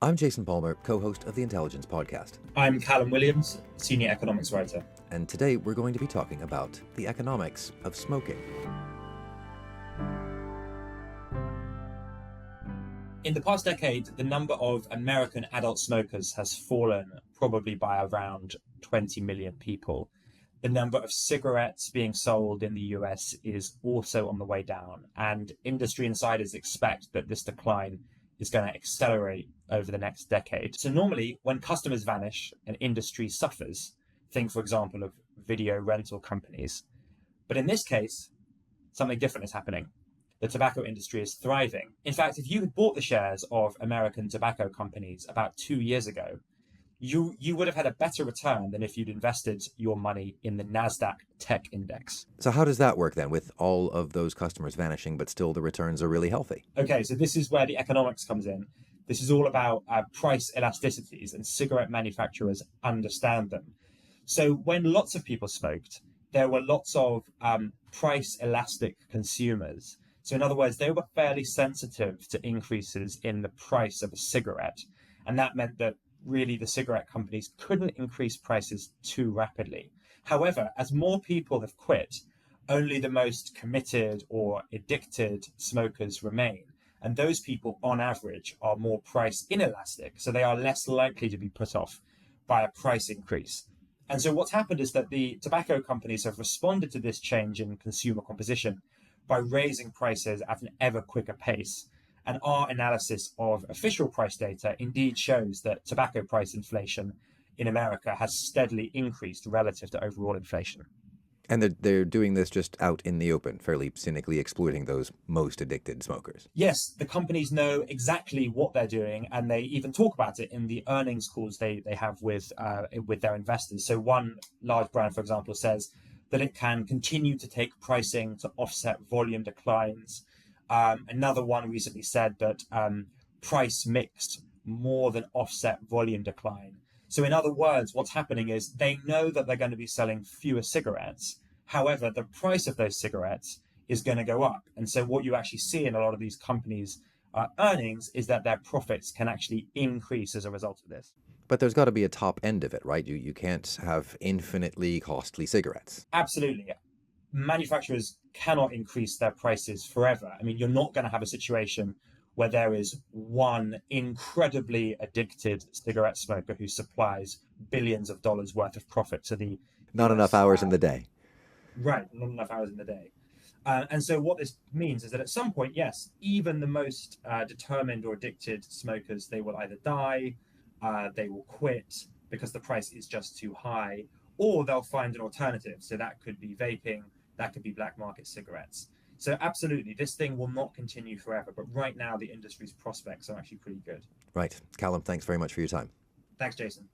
I'm Jason Palmer, co-host of the Intelligence Podcast, I'm Callum Williams, Senior Economics Writer. and today we're going to be talking about the economics of smoking. In the past decade, the number of American adult smokers has fallen probably by around 20 million people. The number of cigarettes being sold in the US is also on the way down, and industry insiders expect that this decline is going to accelerate over the next decade. So normally, when customers vanish, an industry suffers. Think, for example, of video rental companies. But in this case, something different is happening. The tobacco industry is thriving. In fact, if you had bought the shares of American tobacco companies about 2 years ago, you would have had a better return than if you'd invested your money in the NASDAQ tech index. So how does that work then, with all of those customers vanishing, but still the returns are really healthy? Okay, so this is where the economics comes in. This is all about price elasticities, and cigarette manufacturers understand them. So when lots of people smoked, there were lots of price elastic consumers. So in other words, they were fairly sensitive to increases in the price of a cigarette. And that meant that really the cigarette companies couldn't increase prices too rapidly. However, as more people have quit, only the most committed or addicted smokers remain. And those people, on average, are more price inelastic. So they are less likely to be put off by a price increase. And so what's happened is that the tobacco companies have responded to this change in consumer composition by raising prices at an ever quicker pace. And our analysis of official price data indeed shows that tobacco price inflation in America has steadily increased relative to overall inflation. And they're doing this just out in the open, fairly cynically exploiting those most addicted smokers. Yes, the companies know exactly what they're doing, and they even talk about it in the earnings calls they have with their investors. So one large brand, for example, says that it can continue to take pricing to offset volume declines. Another one recently said that price mix more than offset volume decline. So in other words, what's happening is they know that they're going to be selling fewer cigarettes. However, the price of those cigarettes is going to go up. And so what you actually see in a lot of these companies' earnings is that their profits can actually increase as a result of this. But there's got to be a top end of it, right? You can't have infinitely costly cigarettes. Absolutely. Manufacturers cannot increase their prices forever. I mean, you're not going to have a situation where there is one incredibly addicted cigarette smoker who supplies billions of dollars worth of profit to the Not US, enough hours in the day. Right, not enough hours in the day. And so what this means is that at some point, yes, even the most determined or addicted smokers, they will either die, they will quit because the price is just too high, or they'll find an alternative. So that could be vaping, that could be black market cigarettes. So absolutely, this thing will not continue forever. But right now, the industry's prospects are actually pretty good. Right. Callum, thanks very much for your time. Thanks, Jason.